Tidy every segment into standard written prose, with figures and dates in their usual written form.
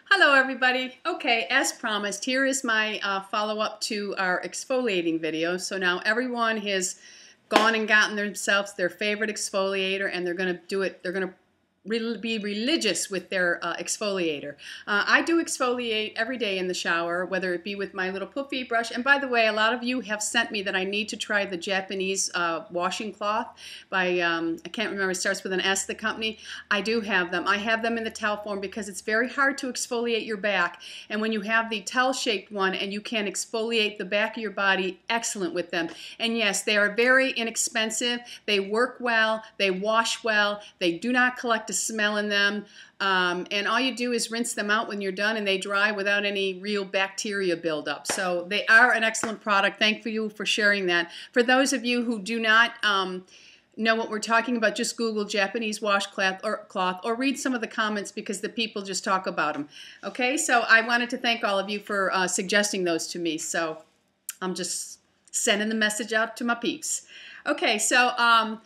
Hello everybody. Okay, as promised, here is my follow-up to our exfoliating video. So now everyone has gone and gotten themselves their favorite exfoliator and they're going to do it, they're going to be religious with their exfoliator. I do exfoliate every day in the shower, whether it be with my little poofy brush. And by the way, a lot of you have sent me that I need to try the Japanese washing cloth by, I can't remember, it starts with an S, the company. I do have them. I have them in the towel form because it's very hard to exfoliate your back. And when you have the towel-shaped one and you can exfoliate the back of your body, excellent with them. And yes, they are very inexpensive. They work well. They wash well. They do not collect a smell in them, and all you do is rinse them out when you're done and they dry without any real bacteria buildup. So they are an excellent product. Thank you for sharing that. For those of you who do not know what we're talking about, just Google Japanese washcloth or read some of the comments because the people just talk about them. Okay, so I wanted to thank all of you for suggesting those to me. So I'm just sending the message out to my peeps. Okay, so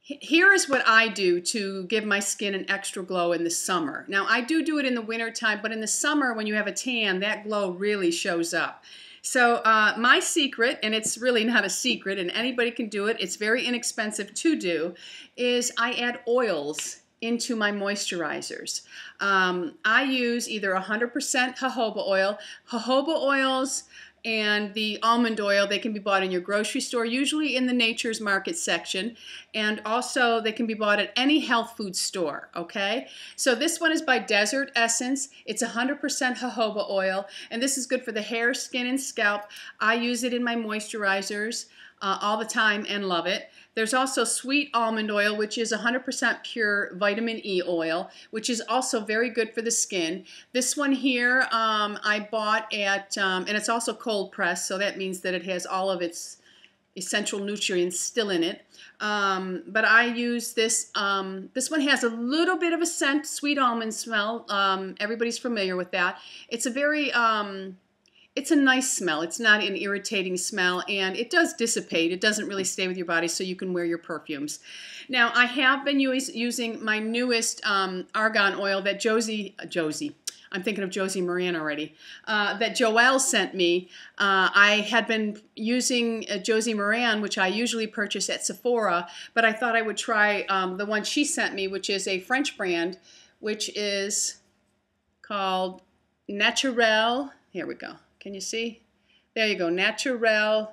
here is what I do to give my skin an extra glow in the summer. Now, I do it in the winter time, but in the summer when you have a tan, that glow really shows up. So my secret, and it's really not a secret, and anybody can do it, it's very inexpensive to do, is I add oils into my moisturizers. I use either 100% jojoba oil. Jojoba oils and the almond oil, they can be bought in your grocery store, usually in the Nature's Market section, and also they can be bought at any health food store, okay? So this one is by Desert Essence. It's 100% jojoba oil, and this is good for the hair, skin, and scalp. I use it in my moisturizers all the time and love it. There's also sweet almond oil, which is 100% pure vitamin E oil, which is also very good for the skin. This one here I bought at, and it's also cold pressed, so that means that it has all of its essential nutrients still in it. But I use this, this one has a little bit of a scent, sweet almond smell. Everybody's familiar with that. It's a very, it's a nice smell. It's not an irritating smell, and it does dissipate. It doesn't really stay with your body, so you can wear your perfumes. Now, I have been using my newest argan oil that I'm thinking of Josie Moran already, that Joelle sent me. I had been using Josie Moran, which I usually purchase at Sephora, but I thought I would try the one she sent me, which is a French brand, which is called Naturel. Here we go. Can you see? There you go, Naturel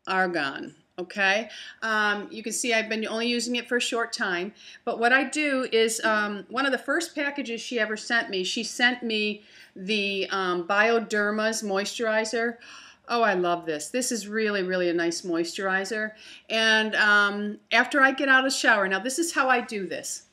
Argan, okay? You can see I've been only using it for a short time, but what I do is one of the first packages she ever sent me, she sent me the Bioderma's moisturizer. Oh, I love this. This is really, really a nice moisturizer. And after I get out of the shower, now this is how I do this.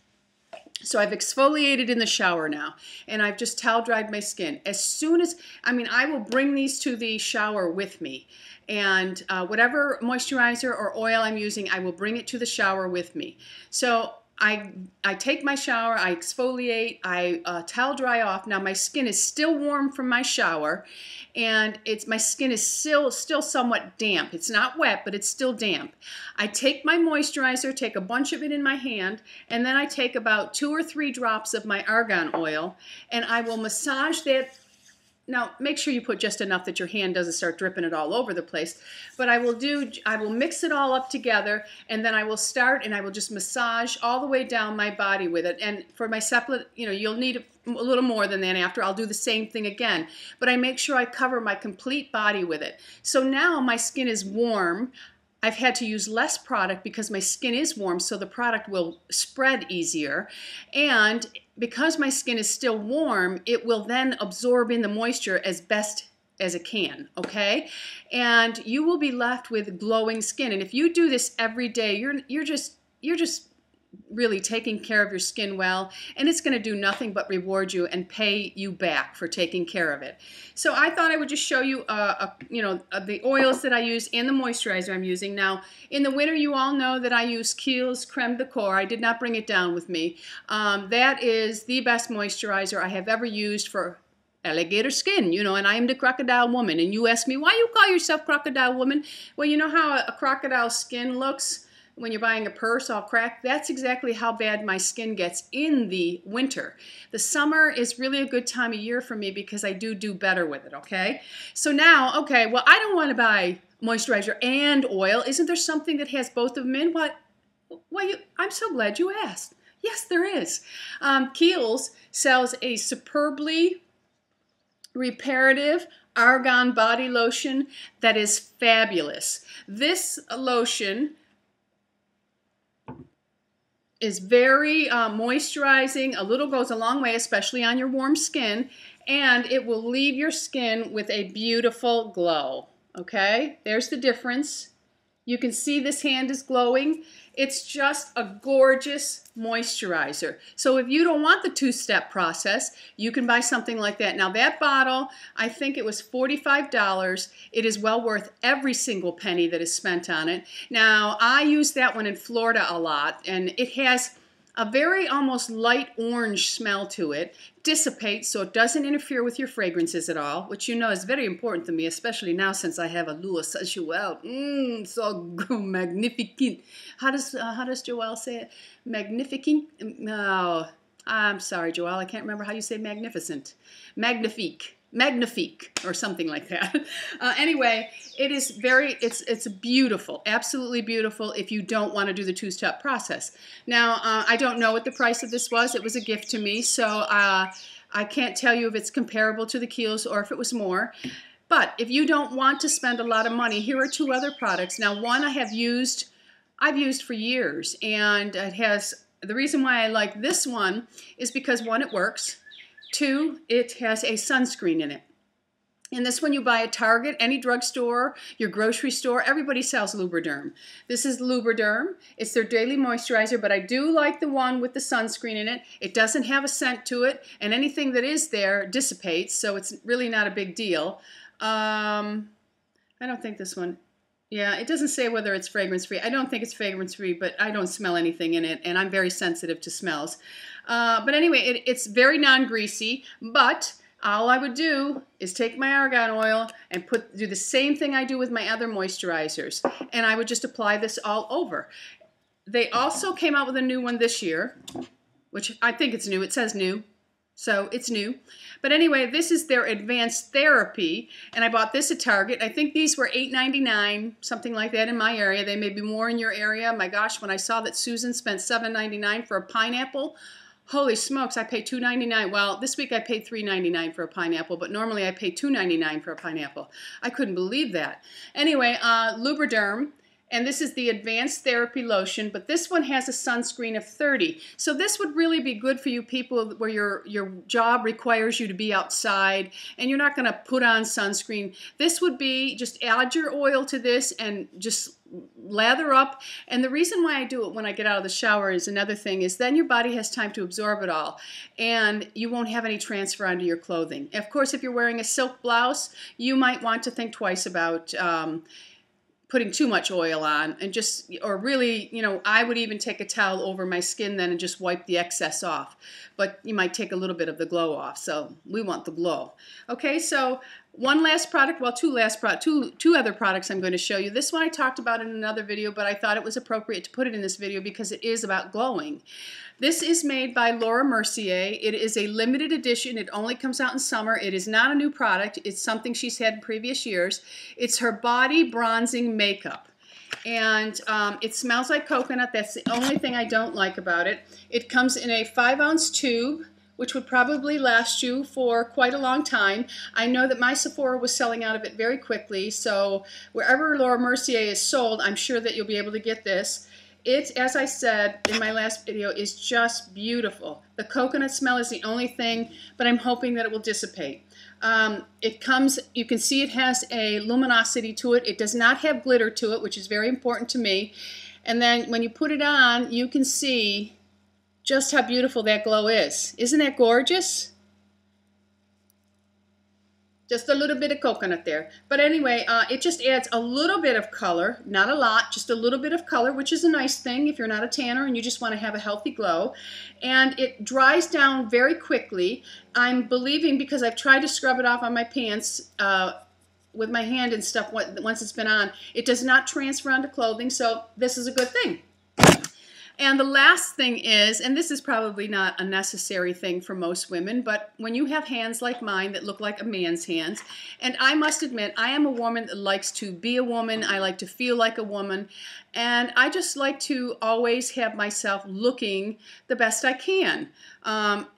So I've exfoliated in the shower now, and I've just towel dried my skin. As soon as, I will bring these to the shower with me. And whatever moisturizer or oil I'm using, I will bring it to the shower with me. So I take my shower, I exfoliate, I towel dry off. Now my skin is still warm from my shower, and my skin is still somewhat damp. It's not wet, but it's still damp. I take my moisturizer, take a bunch of it in my hand, and then I take about 2 or 3 drops of my argan oil, and I will massage that. Now, make sure you put just enough that your hand doesn't start dripping it all over the place. But I will mix it all up together, and then I will start and I will just massage all the way down my body with it. And for my supplement, you'll need a little more than that after. I'll do the same thing again. But I make sure I cover my complete body with it. So now my skin is warm. I've had to use less product because my skin is warm, so the product will spread easier. And because my skin is still warm, it will then absorb in the moisture as best as it can, okay? And you will be left with glowing skin. And if you do this every day, you're just really taking care of your skin well, and it's going to do nothing but reward you and pay you back for taking care of it. So I thought I would just show you, the oils that I use and the moisturizer I'm using. Now, in the winter, you all know that I use Kiehl's Creme de Corps. I did not bring it down with me. That is the best moisturizer I have ever used for alligator skin, and I am the crocodile woman. And you ask me, why you call yourself crocodile woman? Well, you know how a crocodile skin looks? when you're buying a purse all cracked, that's exactly how bad my skin gets in the winter. The summer is really a good time of year for me because I do better with it, okay? So now, okay, well, I don't want to buy moisturizer and oil. Isn't there something that has both of them in? What? Well, I'm so glad you asked. Yes, there is. Kiehl's sells a superbly reparative argan body lotion that is fabulous. This lotion is very moisturizing. A little goes a long way, especially on your warm skin, and it will leave your skin with a beautiful glow. Okay, there's the difference. You can see this hand is glowing. It's just a gorgeous moisturizer. So if you don't want the two-step process, you can buy something like that. Now that bottle, I think it was $45. It is well worth every single penny that is spent on it. Now I use that one in Florida a lot, and it has a very almost light orange smell to it. Dissipates, so it doesn't interfere with your fragrances at all, which you know is very important to me, especially now since I have a Lua Sensuelle. So magnificent. How does Joelle say it? Magnificent? No, I'm sorry, Joelle. I can't remember how you say magnificent. Magnifique. Magnifique or something like that. Anyway, it is it's beautiful, absolutely beautiful if you don't want to do the two-step process. Now, I don't know what the price of this was. It was a gift to me, so I can't tell you if it's comparable to the Kiehl's or if it was more. But if you don't want to spend a lot of money, here are two other products. Now, one I've used for years, and it has, the reason why I like this one is because one, it works. Two, it has a sunscreen in it. And this one you buy at Target, any drugstore, your grocery store, everybody sells Lubriderm. This is Lubriderm. It's their daily moisturizer, but I do like the one with the sunscreen in it. It doesn't have a scent to it, and anything that is there dissipates, so it's really not a big deal. I don't think this one, yeah, it doesn't say whether it's fragrance-free. I don't think it's fragrance-free, but I don't smell anything in it, and I'm very sensitive to smells. But anyway, it's very non-greasy, but all I would do is take my argan oil and do the same thing I do with my other moisturizers, and I would just apply this all over. They also came out with a new one this year, which I think it's new. It says new, so it's new. But anyway, this is their Advanced Therapy, and I bought this at Target. I think these were $8.99, something like that in my area. They may be more in your area. My gosh, when I saw that Susan spent $7.99 for a pineapple, holy smokes, I paid $2.99. Well, this week I paid $3.99 for a pineapple, but normally I pay $2.99 for a pineapple. I couldn't believe that. Anyway, Lubriderm, and this is the Advanced Therapy Lotion, but this one has a sunscreen of 30. So this would really be good for you people where your job requires you to be outside and you're not going to put on sunscreen. This would be, just add your oil to this and just lather up. And the reason why I do it when I get out of the shower is another thing, is then your body has time to absorb it all and you won't have any transfer onto your clothing. Of course, if you're wearing a silk blouse, you might want to think twice about putting too much oil on, and just, or really, you know, I would even take a towel over my skin then and just wipe the excess off. But you might take a little bit of the glow off, so we want the glow. Okay, so one last product, well, two other products I'm going to show you. This one I talked about in another video, but I thought it was appropriate to put it in this video because it is about glowing. This is made by Laura Mercier. It is a limited edition. It only comes out in summer. It is not a new product. It's something she's had in previous years. It's her body bronzing makeup. And it smells like coconut. That's the only thing I don't like about it. It comes in a 5-ounce tube, which would probably last you for quite a long time. I know that my Sephora was selling out of it very quickly, so wherever Laura Mercier is sold, I'm sure that you'll be able to get this. It, as I said in my last video, is just beautiful. The coconut smell is the only thing, but I'm hoping that it will dissipate. It comes, you can see it has a luminosity to it. It does not have glitter to it, which is very important to me. And then when you put it on, you can see just how beautiful that glow is. Isn't that gorgeous? Just a little bit of coconut there. But anyway, it just adds a little bit of color, not a lot, just a little bit of color, which is a nice thing if you're not a tanner and you just want to have a healthy glow. And it dries down very quickly. I'm believing, because I've tried to scrub it off on my pants with my hand and stuff once it's been on, it does not transfer onto clothing, so this is a good thing. And the last thing is, and this is probably not a necessary thing for most women, but when you have hands like mine that look like a man's hands, and I must admit, I am a woman that likes to be a woman, I like to feel like a woman, and I just like to always have myself looking the best I can.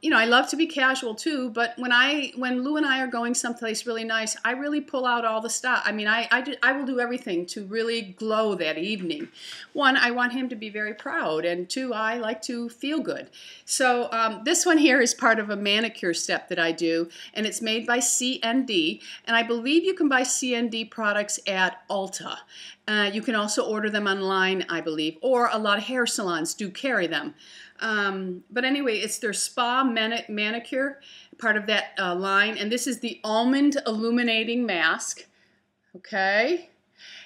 You know, I love to be casual too, but when Lou and I are going someplace really nice, I really pull out all the stuff. I mean, I will do everything to really glow that evening. One, I want him to be very proud, and two, I like to feel good. So this one here is part of a manicure step that I do, and it's made by CND, and I believe you can buy CND products at Ulta. You can also order them online, I believe, or a lot of hair salons do carry them. But anyway, it's their spa manicure, part of that line, and this is the almond illuminating mask. Okay,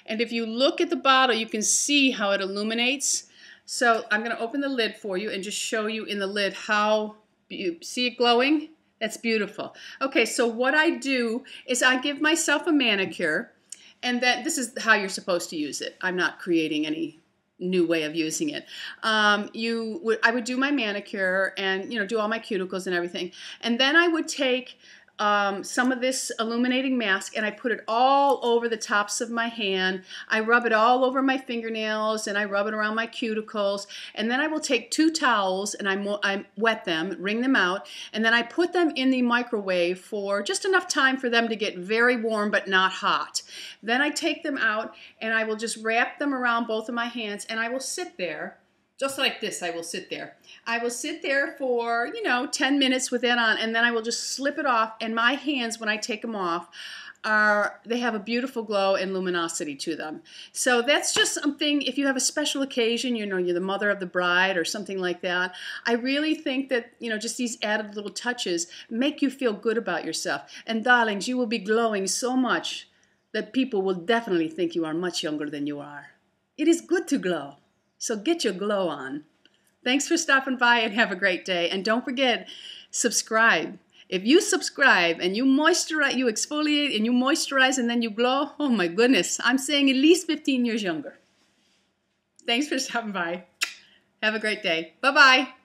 and if you look at the bottle, you can see how it illuminates. So I'm going to open the lid for you and just show you in the lid how you see it glowing. That's beautiful. Okay, so what I do is I give myself a manicure, and then this is how you're supposed to use it. I'm not creating any new way of using it. I would do my manicure and, you know, do all my cuticles and everything, and then I would take some of this illuminating mask and I put it all over the tops of my hand. I rub it all over my fingernails and I rub it around my cuticles, and then I will take 2 towels and I wet them, wring them out, and then I put them in the microwave for just enough time for them to get very warm but not hot. Then I take them out and I will just wrap them around both of my hands, and I will sit there just like this. I will sit there. I will sit there for, you know, 10 minutes with that on, and then I will just slip it off, and my hands, when I take them off, they have a beautiful glow and luminosity to them. So that's just something, if you have a special occasion, you know, you're the mother of the bride or something like that, I really think that, you know, just these added little touches make you feel good about yourself. And darlings, you will be glowing so much that people will definitely think you are much younger than you are. It is good to glow. So get your glow on. Thanks for stopping by and have a great day. And don't forget, subscribe. If you subscribe and you moisturize, you exfoliate and you moisturize and then you glow, oh my goodness, I'm saying at least 15 years younger. Thanks for stopping by. Have a great day. Bye-bye.